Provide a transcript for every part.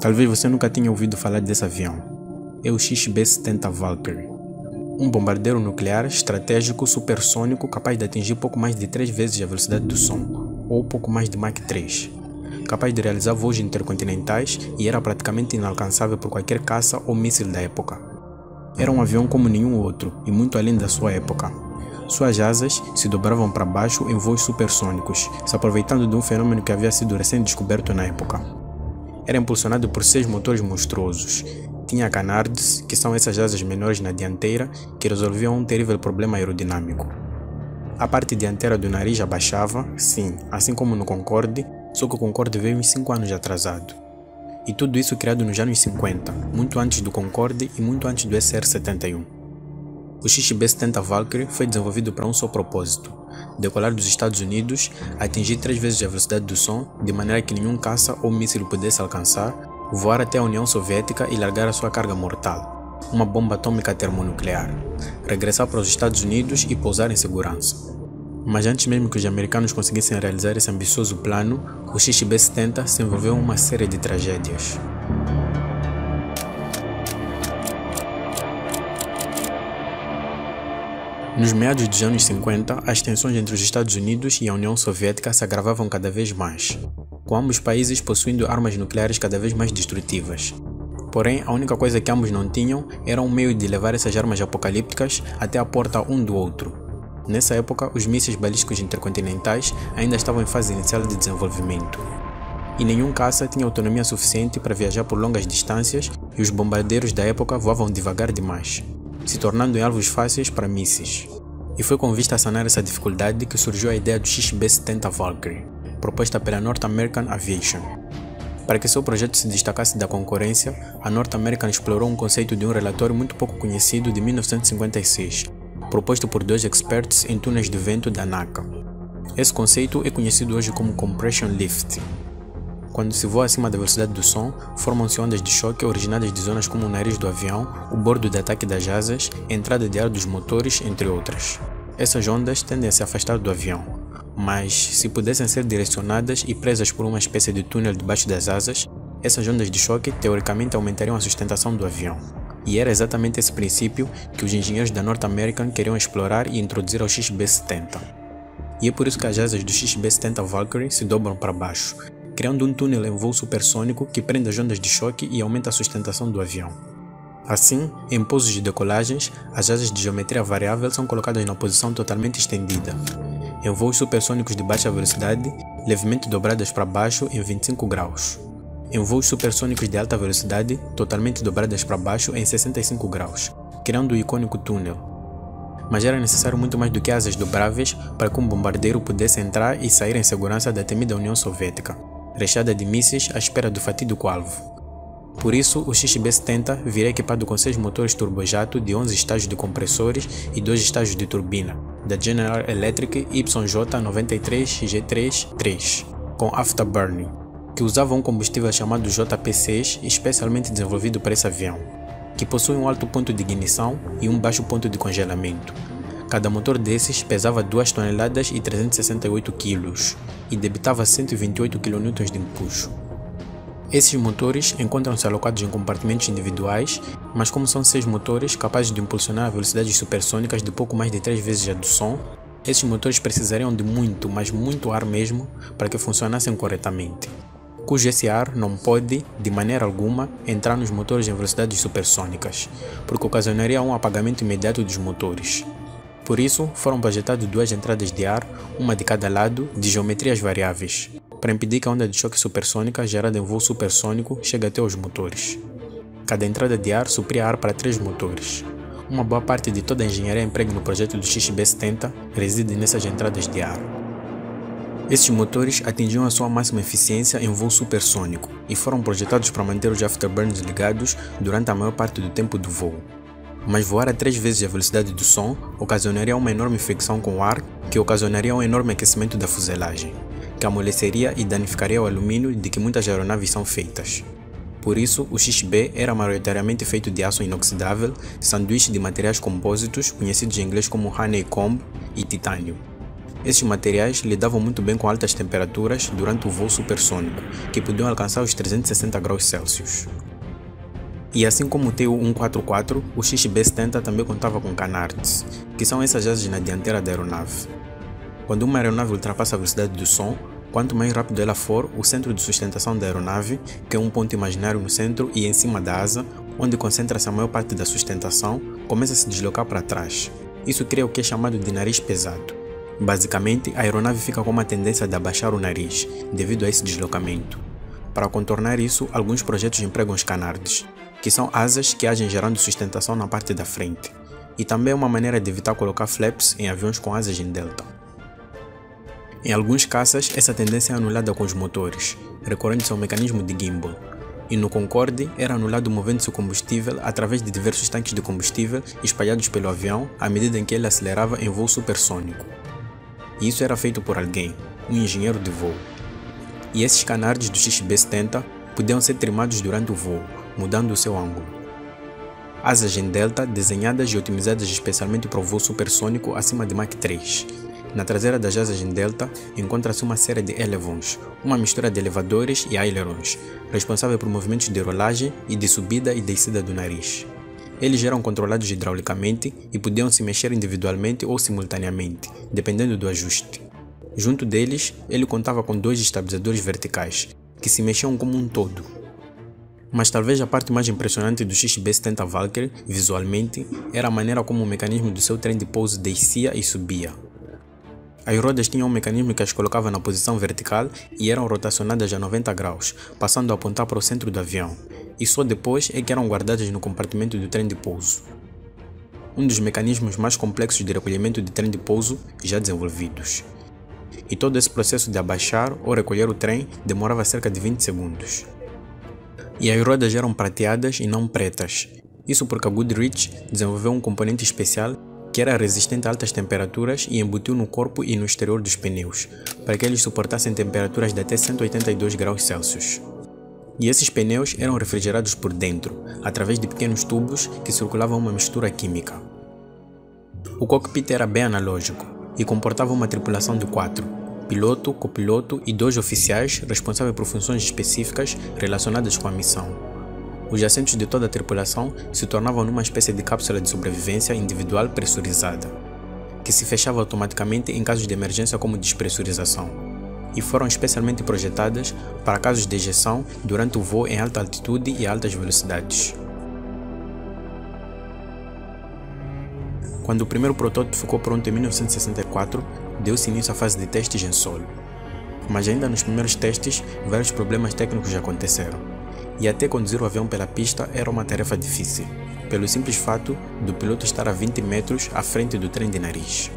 Talvez você nunca tenha ouvido falar desse avião. É o XB-70 Valkyrie, um bombardeiro nuclear estratégico supersônico capaz de atingir pouco mais de 3 vezes a velocidade do som, ou pouco mais de Mach 3, capaz de realizar voos intercontinentais e era praticamente inalcançável por qualquer caça ou míssil da época. Era um avião como nenhum outro e muito além da sua época. Suas asas se dobravam para baixo em voos supersônicos, se aproveitando de um fenômeno que havia sido recém-descoberto na época. Era impulsionado por 6 motores monstruosos. Tinha canards, que são essas asas menores na dianteira, que resolviam um terrível problema aerodinâmico. A parte dianteira do nariz abaixava, sim, assim como no Concorde, só que o Concorde veio uns 5 anos atrasado. E tudo isso criado nos anos 50, muito antes do Concorde e muito antes do SR-71. O XB-70 Valkyrie foi desenvolvido para um só propósito: decolar dos Estados Unidos, atingir 3 vezes a velocidade do som, de maneira que nenhum caça ou míssil pudesse alcançar, voar até a União Soviética e largar a sua carga mortal, uma bomba atômica termonuclear, regressar para os Estados Unidos e pousar em segurança. Mas antes mesmo que os americanos conseguissem realizar esse ambicioso plano, o XB-70 se envolveu em uma série de tragédias. Nos meados dos anos 50, as tensões entre os Estados Unidos e a União Soviética se agravavam cada vez mais, com ambos países possuindo armas nucleares cada vez mais destrutivas. Porém, a única coisa que ambos não tinham era um meio de levar essas armas apocalípticas até a porta um do outro. Nessa época, os mísseis balísticos intercontinentais ainda estavam em fase inicial de desenvolvimento. E nenhum caça tinha autonomia suficiente para viajar por longas distâncias e os bombardeiros da época voavam devagar demais, se tornando em alvos fáceis para mísseis. E foi com vista a sanar essa dificuldade que surgiu a ideia do XB-70 Valkyrie, proposta pela North American Aviation. Para que seu projeto se destacasse da concorrência, a North American explorou um conceito de um relatório muito pouco conhecido de 1956, proposto por 2 experts em túneis de vento da NACA. Esse conceito é conhecido hoje como Compression Lift. Quando se voa acima da velocidade do som, formam-se ondas de choque originadas de zonas como o nariz do avião, o bordo de ataque das asas, a entrada de ar dos motores, entre outras. Essas ondas tendem a se afastar do avião, mas se pudessem ser direcionadas e presas por uma espécie de túnel debaixo das asas, essas ondas de choque teoricamente aumentariam a sustentação do avião. E era exatamente esse princípio que os engenheiros da North American queriam explorar e introduzir ao XB-70. E é por isso que as asas do XB-70 Valkyrie se dobram para baixo, criando um túnel em voo supersônico que prende as ondas de choque e aumenta a sustentação do avião. Assim, em pousos de decolagens, as asas de geometria variável são colocadas na posição totalmente estendida. Em voos supersônicos de baixa velocidade, levemente dobradas para baixo em 25 graus. Em voos supersônicos de alta velocidade, totalmente dobradas para baixo em 65 graus, criando o icônico túnel. Mas era necessário muito mais do que asas dobráveis para que um bombardeiro pudesse entrar e sair em segurança da temida União Soviética, recheada de mísseis à espera do fatídico alvo. Por isso, o XB-70 virá equipado com 6 motores turbojato de 11 estágios de compressores e 2 estágios de turbina, da General Electric YJ93G3-3, com afterburning, que usava um combustível chamado JP6 especialmente desenvolvido para esse avião, que possui um alto ponto de ignição e um baixo ponto de congelamento. Cada motor desses pesava 2 toneladas e 368 kg e debitava 128 kN de empuxo. Esses motores encontram-se alocados em compartimentos individuais, mas como são 6 motores capazes de impulsionar a velocidades supersônicas de pouco mais de 3 vezes a do som, esses motores precisariam de muito, mas muito ar mesmo para que funcionassem corretamente, cujo esse ar não pode, de maneira alguma, entrar nos motores em velocidades supersônicas, porque ocasionaria um apagamento imediato dos motores. Por isso, foram projetadas 2 entradas de ar, uma de cada lado, de geometrias variáveis, para impedir que a onda de choque supersônica gerada em voo supersônico chegue até os motores. Cada entrada de ar supria ar para 3 motores. Uma boa parte de toda a engenharia emprega no projeto do XB-70 reside nessas entradas de ar. Esses motores atingiam a sua máxima eficiência em voo supersônico e foram projetados para manter os afterburns ligados durante a maior parte do tempo do voo. Mas voar a 3 vezes a velocidade do som ocasionaria uma enorme fricção com o ar, que ocasionaria um enorme aquecimento da fuselagem, que amoleceria e danificaria o alumínio de que muitas aeronaves são feitas. Por isso, o XB era maioritariamente feito de aço inoxidável, sanduíche de materiais compósitos, conhecidos em inglês como honeycomb, e titânio. Esses materiais lidavam muito bem com altas temperaturas durante o voo supersônico, que podiam alcançar os 360 graus Celsius. E assim como o Tu-144, o XB-70 também contava com canards, que são essas asas na dianteira da aeronave. Quando uma aeronave ultrapassa a velocidade do som, quanto mais rápido ela for, o centro de sustentação da aeronave, que é um ponto imaginário no centro e em cima da asa, onde concentra-se a maior parte da sustentação, começa a se deslocar para trás. Isso cria o que é chamado de nariz pesado. Basicamente, a aeronave fica com uma tendência de abaixar o nariz, devido a esse deslocamento. Para contornar isso, alguns projetos empregam os canards, que são asas que agem gerando sustentação na parte da frente, e também é uma maneira de evitar colocar flaps em aviões com asas em delta. Em alguns caças, essa tendência é anulada com os motores, recorrendo-se ao mecanismo de gimbal, e no Concorde era anulado movendo-se o combustível através de diversos tanques de combustível espalhados pelo avião à medida em que ele acelerava em voo supersônico. E isso era feito por alguém, um engenheiro de voo. E esses canards do XB-70 podiam ser trimados durante o voo, mudando o seu ângulo. Asas em delta desenhadas e otimizadas especialmente para o voo supersônico acima de Mach 3. Na traseira das asas em delta encontra-se uma série de elevons, uma mistura de elevadores e ailerons, responsável por movimentos de rolagem e de subida e descida do nariz. Eles eram controlados hidraulicamente e podiam se mexer individualmente ou simultaneamente, dependendo do ajuste. Junto deles, ele contava com 2 estabilizadores verticais, que se mexiam como um todo. Mas talvez a parte mais impressionante do XB-70 Valkyrie, visualmente, era a maneira como o mecanismo do seu trem de pouso descia e subia. As rodas tinham um mecanismo que as colocava na posição vertical e eram rotacionadas a 90 graus, passando a apontar para o centro do avião, e só depois é que eram guardadas no compartimento do trem de pouso. Um dos mecanismos mais complexos de recolhimento de trem de pouso já desenvolvidos. E todo esse processo de abaixar ou recolher o trem demorava cerca de 20 segundos. E as rodas eram prateadas e não pretas. Isso porque a Goodrich desenvolveu um componente especial que era resistente a altas temperaturas e embutiu no corpo e no exterior dos pneus, para que eles suportassem temperaturas de até 182 graus Celsius. E esses pneus eram refrigerados por dentro, através de pequenos tubos que circulavam uma mistura química. O cockpit era bem analógico e comportava uma tripulação de 4. Piloto, copiloto e 2 oficiais responsáveis por funções específicas relacionadas com a missão. Os assentos de toda a tripulação se tornavam numa espécie de cápsula de sobrevivência individual pressurizada, que se fechava automaticamente em casos de emergência como despressurização, e foram especialmente projetadas para casos de ejeção durante o voo em alta altitude e altas velocidades. Quando o primeiro protótipo ficou pronto em 1964, deu-se início à fase de testes em solo. Mas ainda nos primeiros testes, vários problemas técnicos aconteceram, e até conduzir o avião pela pista era uma tarefa difícil, pelo simples fato do piloto estar a 20 metros à frente do trem de nariz.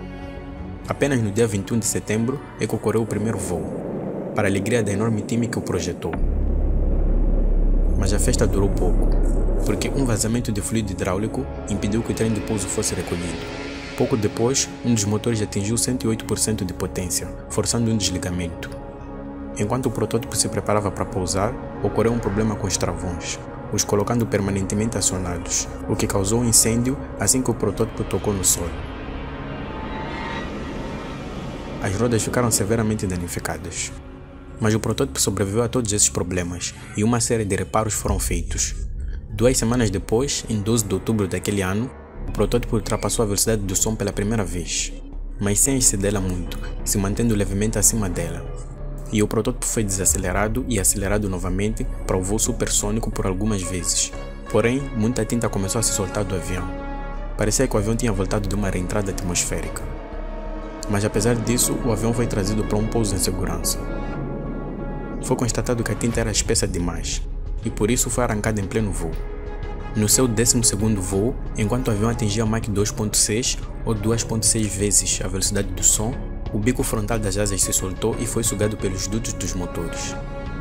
Apenas no dia 21 de setembro é que ocorreu o primeiro voo, para a alegria da enorme time que o projetou. Mas a festa durou pouco, porque um vazamento de fluido hidráulico impediu que o trem de pouso fosse recolhido. Pouco depois, um dos motores atingiu 108% de potência, forçando um desligamento. Enquanto o protótipo se preparava para pousar, ocorreu um problema com os travões, os colocando permanentemente acionados, o que causou um incêndio assim que o protótipo tocou no solo. As rodas ficaram severamente danificadas. Mas o protótipo sobreviveu a todos esses problemas e uma série de reparos foram feitos. 2 semanas depois, em 12 de outubro daquele ano, o protótipo ultrapassou a velocidade do som pela primeira vez, mas sem excedê-la muito, se mantendo levemente acima dela. E o protótipo foi desacelerado e acelerado novamente para o voo supersônico por algumas vezes. Porém, muita tinta começou a se soltar do avião. Parecia que o avião tinha voltado de uma reentrada atmosférica. Mas apesar disso, o avião foi trazido para um pouso em segurança. Foi constatado que a tinta era espessa demais, e por isso foi arrancada em pleno voo. No seu 12º voo, enquanto o avião atingia Mach 2.6 ou 2.6 vezes a velocidade do som, o bico frontal das asas se soltou e foi sugado pelos dutos dos motores,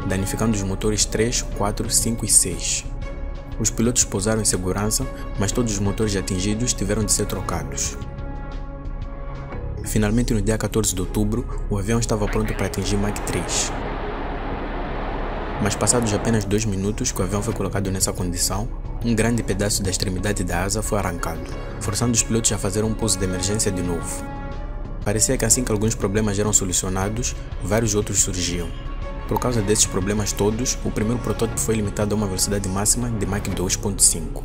danificando os motores 3, 4, 5 e 6. Os pilotos pousaram em segurança, mas todos os motores atingidos tiveram de ser trocados. Finalmente, no dia 14 de outubro, o avião estava pronto para atingir Mach 3. Mas passados apenas 2 minutos que o avião foi colocado nessa condição, um grande pedaço da extremidade da asa foi arrancado, forçando os pilotos a fazer um pouso de emergência de novo. Parecia que assim que alguns problemas eram solucionados, vários outros surgiam. Por causa desses problemas todos, o primeiro protótipo foi limitado a uma velocidade máxima de Mach 2.5.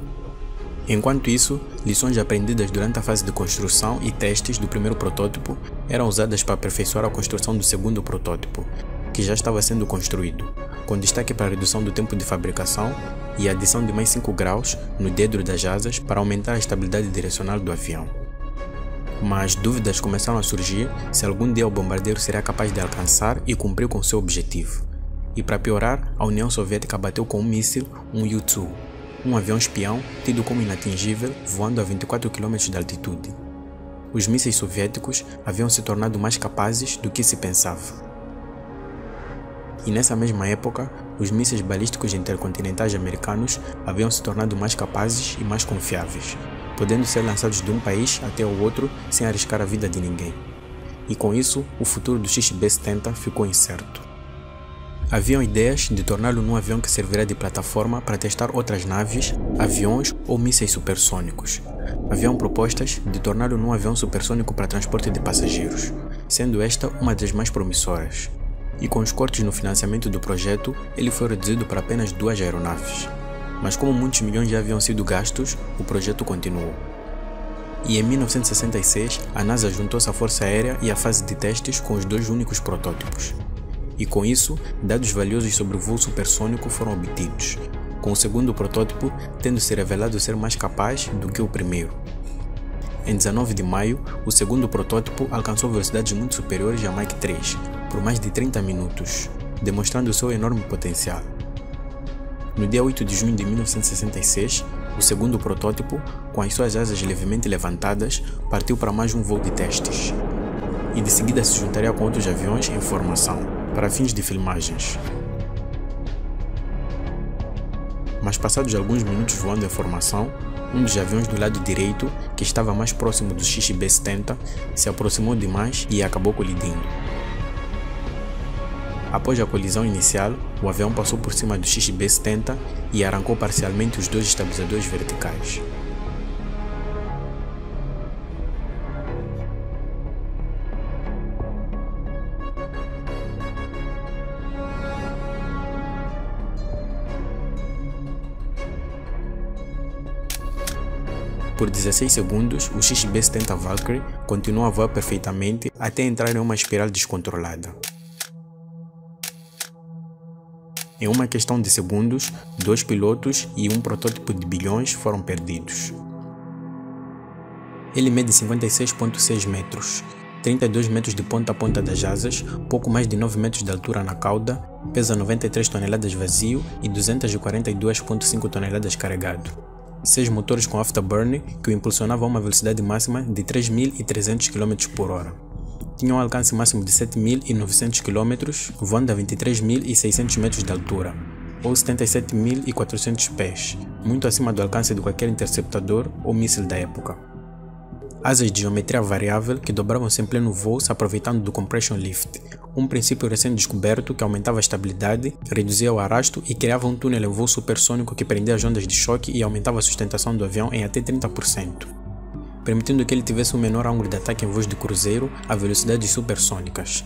Enquanto isso, lições aprendidas durante a fase de construção e testes do primeiro protótipo eram usadas para aperfeiçoar a construção do segundo protótipo, que já estava sendo construído, com destaque para a redução do tempo de fabricação e a adição de mais 5 graus no diâmetro das asas para aumentar a estabilidade direcional do avião. Mas dúvidas começaram a surgir se algum dia o bombardeiro seria capaz de alcançar e cumprir com seu objetivo. E para piorar, a União Soviética bateu com um míssil, um U-2, um avião espião tido como inatingível, voando a 24 km de altitude. Os mísseis soviéticos haviam se tornado mais capazes do que se pensava. E nessa mesma época, os mísseis balísticos intercontinentais americanos haviam se tornado mais capazes e mais confiáveis, podendo ser lançados de um país até o outro sem arriscar a vida de ninguém. E com isso, o futuro do XB-70 ficou incerto. Haviam ideias de torná-lo num avião que serviria de plataforma para testar outras naves, aviões ou mísseis supersônicos. Haviam propostas de torná-lo num avião supersônico para transporte de passageiros, sendo esta uma das mais promissoras. E com os cortes no financiamento do projeto, ele foi reduzido para apenas 2 aeronaves. Mas como muitos milhões já haviam sido gastos, o projeto continuou. E em 1966, a NASA juntou-se à Força Aérea e à fase de testes com os 2 únicos protótipos. E com isso, dados valiosos sobre o voo supersônico foram obtidos, com o segundo protótipo tendo se revelado ser mais capaz do que o primeiro. Em 19 de maio, o segundo protótipo alcançou velocidades muito superiores a Mach 3, por mais de 30 minutos, demonstrando seu enorme potencial. No dia 8 de junho de 1966, o segundo protótipo, com as suas asas levemente levantadas, partiu para mais um voo de testes, e de seguida se juntaria com outros aviões em formação, para fins de filmagens. Mas passados alguns minutos voando em formação, um dos aviões do lado direito, que estava mais próximo do XB-70, se aproximou demais e acabou colidindo. Após a colisão inicial, o avião passou por cima do XB-70 e arrancou parcialmente os 2 estabilizadores verticais. Por 16 segundos, o XB-70 Valkyrie continuou a voar perfeitamente até entrar em uma espiral descontrolada. Em uma questão de segundos, 2 pilotos e um protótipo de bilhões foram perdidos. Ele mede 56,6 metros, 32 metros de ponta a ponta das asas, pouco mais de 9 metros de altura na cauda, pesa 93 toneladas vazio e 242,5 toneladas carregado. 6 motores com afterburner que o impulsionavam a uma velocidade máxima de 3.300 km/h. Tinha um alcance máximo de 7.900 km, voando a 23.600 metros de altura, ou 77.400 pés, muito acima do alcance de qualquer interceptador ou míssil da época. Asas de geometria variável que dobravam-se em pleno voo se aproveitando do compression lift, um princípio recém-descoberto que aumentava a estabilidade, reduzia o arrasto e criava um túnel em voo supersônico que prendia as ondas de choque e aumentava a sustentação do avião em até 30%, permitindo que ele tivesse um menor ângulo de ataque em voos de cruzeiro a velocidades supersônicas.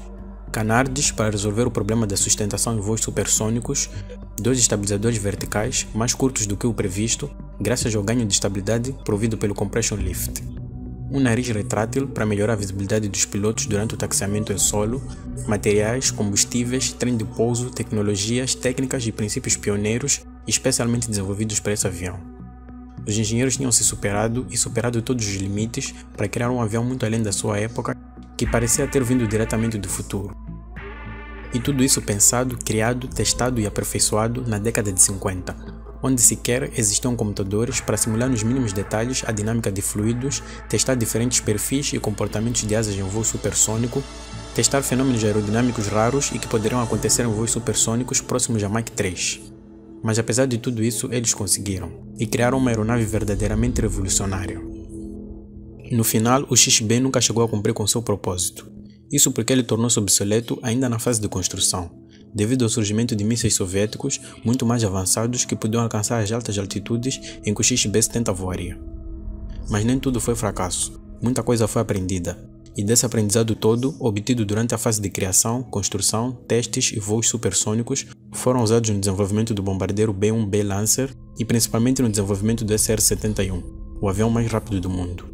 Canards, para resolver o problema da sustentação em voos supersônicos, 2 estabilizadores verticais mais curtos do que o previsto, graças ao ganho de estabilidade provido pelo compression lift. Um nariz retrátil para melhorar a visibilidade dos pilotos durante o taxiamento em solo, materiais, combustíveis, trem de pouso, tecnologias, técnicas e princípios pioneiros especialmente desenvolvidos para esse avião. Os engenheiros tinham se superado todos os limites para criar um avião muito além da sua época que parecia ter vindo diretamente do futuro. E tudo isso pensado, criado, testado e aperfeiçoado na década de 50, onde sequer existiam computadores para simular nos mínimos detalhes a dinâmica de fluidos, testar diferentes perfis e comportamentos de asas em voo supersônico, testar fenômenos aerodinâmicos raros e que poderiam acontecer em voos supersônicos próximos a Mach 3. Mas apesar de tudo isso, eles conseguiram, e criaram uma aeronave verdadeiramente revolucionária. No final, o XB nunca chegou a cumprir com seu propósito. Isso porque ele tornou-se obsoleto ainda na fase de construção, devido ao surgimento de mísseis soviéticos muito mais avançados que podiam alcançar as altas altitudes em que o XB-70 voaria. Mas nem tudo foi fracasso, muita coisa foi aprendida, E desse aprendizado todo, obtido durante a fase de criação, construção, testes e voos supersônicos, foram usados no desenvolvimento do bombardeiro B-1B Lancer e principalmente no desenvolvimento do SR-71, o avião mais rápido do mundo.